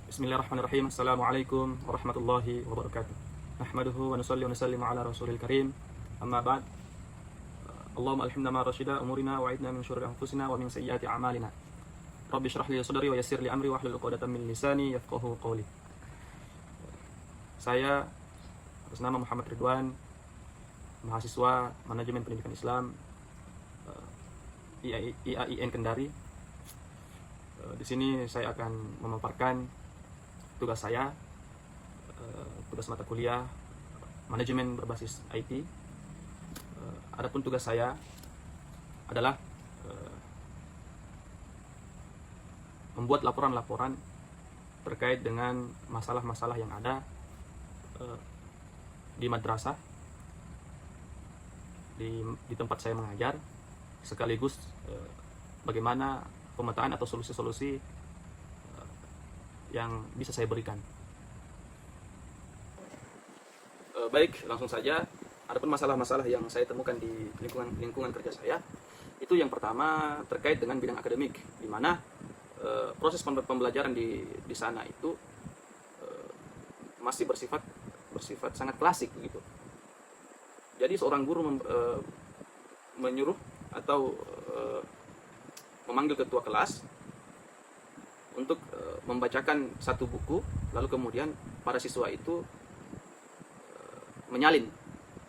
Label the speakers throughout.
Speaker 1: Bismillahirrahmanirrahim. Assalamualaikum warahmatullahi wabarakatuh. Nahmaduhu wa nusalli wa nusallimu ala rasulil karim. Amma ba'd. Allahumma alhimna ma rasyida umurina wa aidna min syururi anfusina wa min sayyiati a'malina. Rabbi shrah li sadri wa yassir li amri wa hlul 'uqdatam min lisani yafqahu qawli. Saya atas nama Muhammad Ridwan, mahasiswa Manajemen Pendidikan Islam IAIN Kendari. Di sini saya akan memaparkan tugas saya, tugas mata kuliah manajemen berbasis IT. Adapun tugas saya adalah membuat laporan-laporan terkait dengan masalah-masalah yang ada di madrasah, di tempat saya mengajar, sekaligus bagaimana pemetaan atau solusi-solusi yang bisa saya berikan. Baik, langsung saja. Adapun masalah-masalah yang saya temukan di lingkungan kerja saya, itu yang pertama terkait dengan bidang akademik, di mana proses pembelajaran di sana itu masih bersifat sangat klasik begitu. Jadi seorang guru menyuruh atau memanggil ketua kelas untuk membacakan satu buku, lalu kemudian para siswa itu menyalin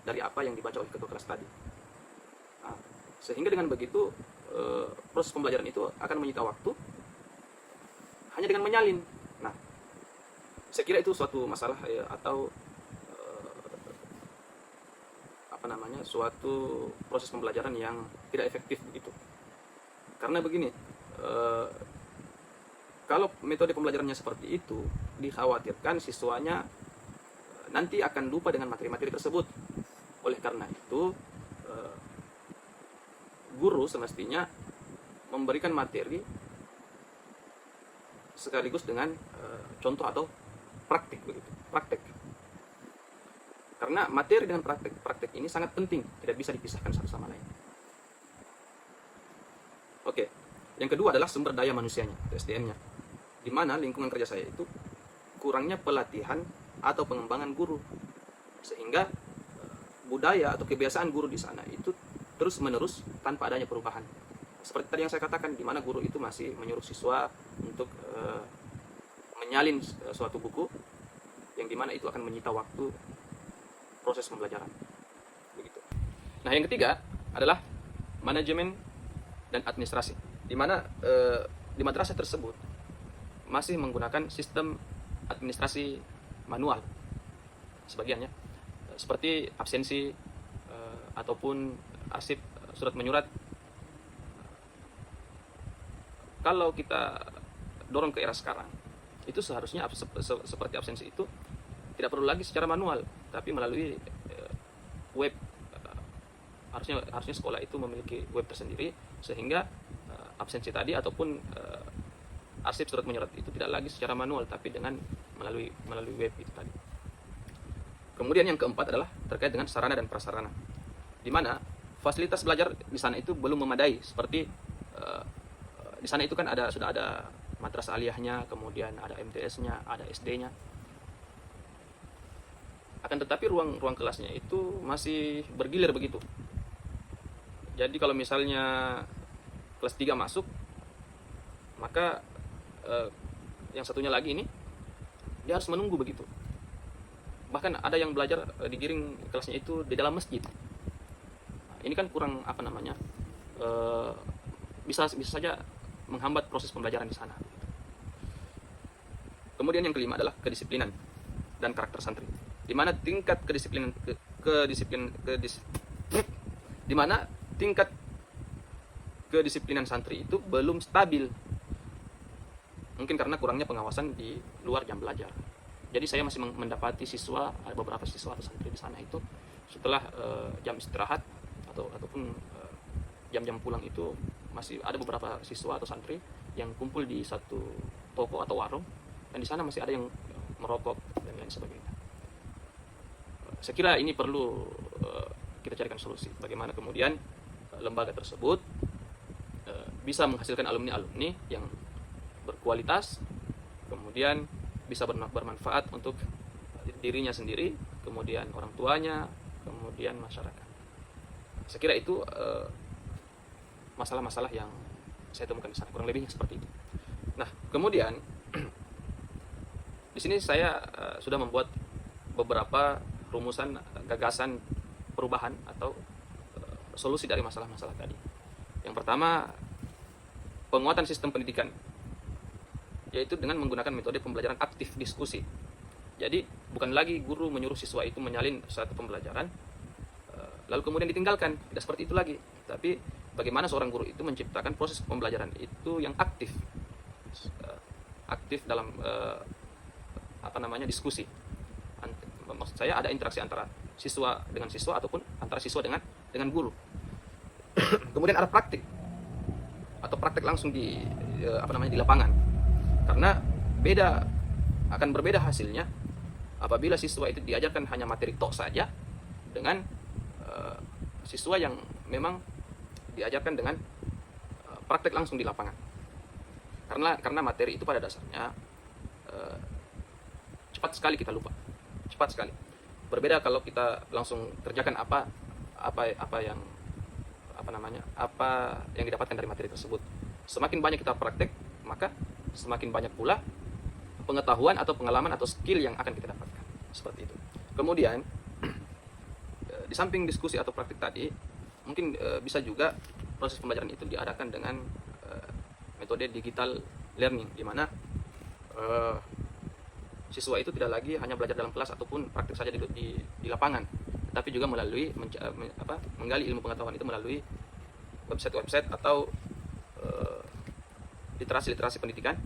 Speaker 1: dari apa yang dibaca oleh ketua kelas tadi. Nah, sehingga dengan begitu proses pembelajaran itu akan menyita waktu hanya dengan menyalin. Nah, saya kira itu suatu masalah atau suatu proses pembelajaran yang tidak efektif begitu. Karena begini, kalau metode pembelajarannya seperti itu, dikhawatirkan siswanya nanti akan lupa dengan materi-materi tersebut. Oleh karena itu, guru semestinya memberikan materi sekaligus dengan contoh atau praktik begitu, praktek. Karena materi dengan praktek ini sangat penting, tidak bisa dipisahkan satu sama lain. Oke, yang kedua adalah sumber daya manusianya, SDM-nya. Di mana lingkungan kerja saya itu kurangnya pelatihan atau pengembangan guru, sehingga budaya atau kebiasaan guru di sana itu terus-menerus tanpa adanya perubahan. Seperti tadi yang saya katakan, di mana guru itu masih menyuruh siswa untuk menyalin suatu buku, yang dimana itu akan menyita waktu proses pembelajaran. Begitu. Nah, yang ketiga adalah manajemen dan administrasi, di mana di madrasah tersebut masih menggunakan sistem administrasi manual sebagiannya, seperti absensi ataupun arsip surat menyurat. Kalau kita dorong ke era sekarang, itu seharusnya seperti absensi itu tidak perlu lagi secara manual, tapi melalui web. Harusnya sekolah itu memiliki web tersendiri, sehingga absensi tadi ataupun arsip surat menyurat itu tidak lagi secara manual, tapi dengan melalui web itu tadi. Kemudian yang keempat adalah terkait dengan sarana dan prasarana, di mana fasilitas belajar di sana itu belum memadai. Seperti di sana itu kan sudah ada madrasah aliyahnya, kemudian ada MTS-nya, ada SD-nya. Akan tetapi ruang kelasnya itu masih bergilir begitu. Jadi kalau misalnya kelas 3 masuk, maka yang satunya lagi ini dia harus menunggu begitu. Bahkan ada yang belajar digiring kelasnya itu di dalam masjid. Nah, ini kan kurang bisa saja menghambat proses pembelajaran di sana. Kemudian yang kelima adalah kedisiplinan dan karakter santri, di mana tingkat kedisiplinan santri itu belum stabil. Mungkin karena kurangnya pengawasan di luar jam belajar. Jadi saya masih mendapati beberapa siswa atau santri di sana itu setelah jam istirahat ataupun jam-jam pulang itu masih ada beberapa siswa atau santri yang kumpul di satu toko atau warung, dan di sana masih ada yang merokok dan lain sebagainya. Saya kira ini perlu kita carikan solusi. Bagaimana kemudian lembaga tersebut bisa menghasilkan alumni-alumni yang berkualitas, kemudian bisa bermanfaat untuk dirinya sendiri, kemudian orang tuanya, kemudian masyarakat. Saya kira itu masalah-masalah yang saya temukan di sana, kurang lebihnya seperti itu. Nah, kemudian di sini saya sudah membuat beberapa rumusan gagasan perubahan atau solusi dari masalah-masalah tadi. Yang pertama, penguatan sistem pendidikan, yaitu dengan menggunakan metode pembelajaran aktif diskusi. Jadi bukan lagi guru menyuruh siswa itu menyalin satu pembelajaran lalu kemudian ditinggalkan, tidak seperti itu lagi. Tapi bagaimana seorang guru itu menciptakan proses pembelajaran itu yang aktif, aktif dalam diskusi. Maksud saya ada interaksi antara siswa dengan siswa ataupun antara siswa dengan guru. Kemudian ada praktik atau praktek langsung di di lapangan, karena akan berbeda hasilnya apabila siswa itu diajarkan hanya materi tok saja dengan siswa yang memang diajarkan dengan praktek langsung di lapangan. Karena materi itu pada dasarnya cepat sekali kita lupa, cepat sekali. Berbeda kalau kita langsung kerjakan apa yang didapatkan dari materi tersebut. Semakin banyak kita praktek, maka semakin banyak pula pengetahuan atau pengalaman atau skill yang akan kita dapatkan. Seperti itu. Kemudian di samping diskusi atau praktik tadi, mungkin bisa juga proses pembelajaran itu diadakan dengan metode digital learning, di mana siswa itu tidak lagi hanya belajar dalam kelas ataupun praktik saja di lapangan, tapi juga melalui menggali ilmu pengetahuan itu melalui website atau literasi pendidikan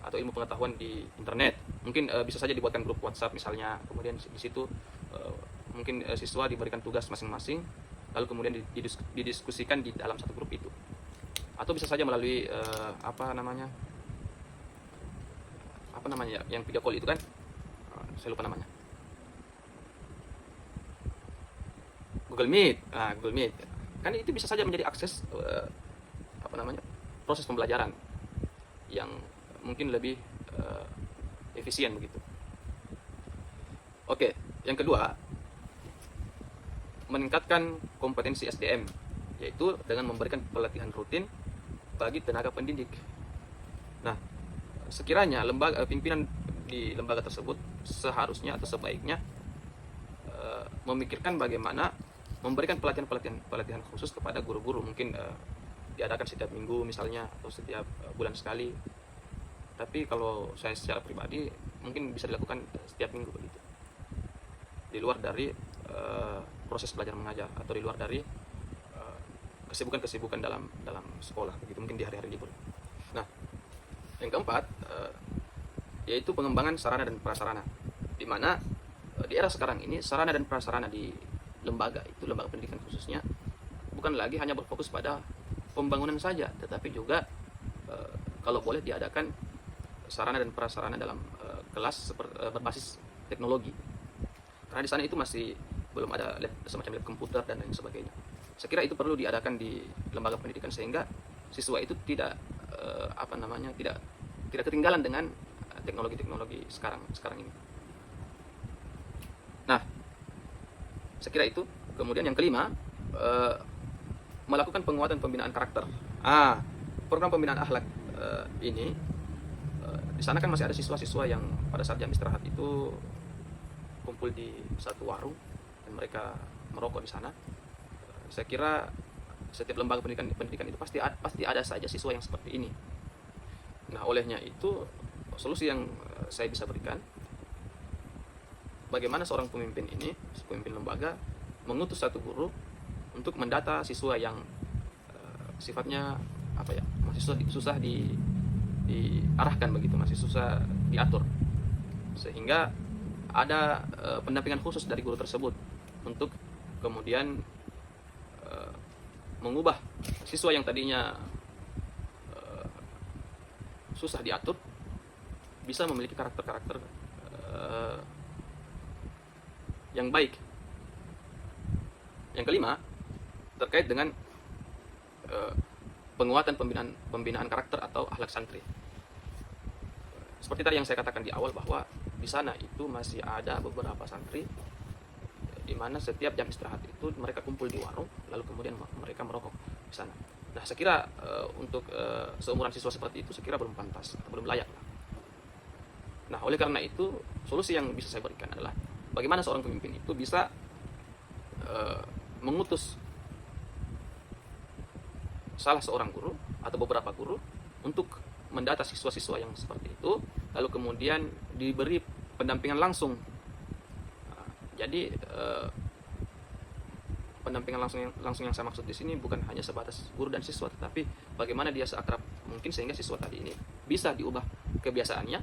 Speaker 1: atau ilmu pengetahuan di internet. Mungkin bisa saja dibuatkan grup WhatsApp misalnya, kemudian di situ mungkin siswa diberikan tugas masing-masing, lalu kemudian didiskusikan di dalam satu grup itu. Atau bisa saja melalui yang video call itu kan, saya lupa namanya, Google Meet. Google Meet kan itu bisa saja menjadi akses proses pembelajaran yang mungkin lebih efisien begitu. Oke, yang kedua, meningkatkan kompetensi SDM, yaitu dengan memberikan pelatihan rutin bagi tenaga pendidik. Nah, sekiranya pimpinan di lembaga tersebut seharusnya atau sebaiknya memikirkan bagaimana memberikan pelatihan khusus kepada guru-guru, mungkin diadakan setiap minggu misalnya atau setiap bulan sekali. Tapi kalau saya secara pribadi mungkin bisa dilakukan setiap minggu begitu, di luar dari proses belajar mengajar atau di luar dari kesibukan dalam sekolah begitu, mungkin di hari-hari libur. Nah, yang keempat yaitu pengembangan sarana dan prasarana, di mana di era sekarang ini sarana dan prasarana di lembaga pendidikan khususnya bukan lagi hanya berfokus pada pembangunan saja, tetapi juga kalau boleh diadakan sarana dan prasarana dalam kelas berbasis teknologi, karena di sana itu masih belum ada semacam lab komputer dan lain sebagainya. Saya kira itu perlu diadakan di lembaga pendidikan sehingga siswa itu tidak tidak ketinggalan dengan teknologi sekarang ini. Nah, saya kira itu. Kemudian yang kelima, melakukan penguatan pembinaan karakter. Program pembinaan akhlak ini di sana kan masih ada siswa-siswa yang pada saat jam istirahat itu kumpul di satu warung dan mereka merokok di sana. Saya kira setiap lembaga pendidikan itu pasti ada saja siswa yang seperti ini. Nah, olehnya itu solusi yang saya bisa berikan, bagaimana seorang pemimpin lembaga mengutus satu guru untuk mendata siswa yang sifatnya masih susah diarahkan begitu, masih susah diatur, sehingga ada pendampingan khusus dari guru tersebut untuk kemudian mengubah siswa yang tadinya susah diatur bisa memiliki karakter yang baik. Yang kelima, terkait dengan penguatan pembinaan karakter atau akhlak santri. seperti tadi yang saya katakan di awal bahwa di sana itu masih ada beberapa santri di mana setiap jam istirahat itu mereka kumpul di warung, lalu kemudian mereka merokok di sana. Nah, saya kira untuk seumuran siswa seperti itu saya kira belum pantas, belum layak. Nah, oleh karena itu solusi yang bisa saya berikan adalah bagaimana seorang pemimpin itu bisa mengutus salah seorang guru atau beberapa guru untuk mendata siswa-siswa yang seperti itu, lalu kemudian diberi pendampingan langsung. Jadi pendampingan langsung yang saya maksud di sini bukan hanya sebatas guru dan siswa, tetapi bagaimana dia seakrab mungkin sehingga siswa tadi ini bisa diubah kebiasaannya.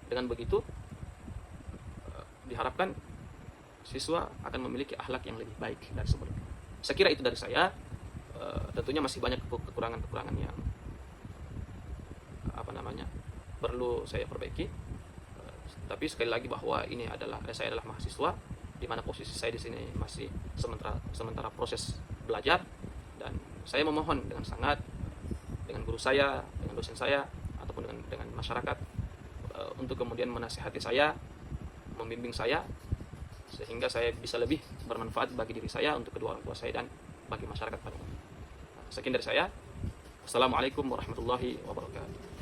Speaker 1: Dengan begitu diharapkan siswa akan memiliki akhlak yang lebih baik dari sebelumnya. Saya kira itu dari saya. Tentunya masih banyak kekurangan-kekurangan yang perlu saya perbaiki. Tapi sekali lagi bahwa saya adalah mahasiswa, di mana posisi saya di sini masih sementara proses belajar, dan saya memohon dengan sangat dengan guru saya, dengan dosen saya, ataupun dengan masyarakat untuk kemudian menasihati saya, membimbing saya, sehingga saya bisa lebih bermanfaat bagi diri saya, untuk kedua orang tua saya, dan bagi masyarakat pada umumnya. Sekian dari saya. Assalamualaikum warahmatullahi wabarakatuh.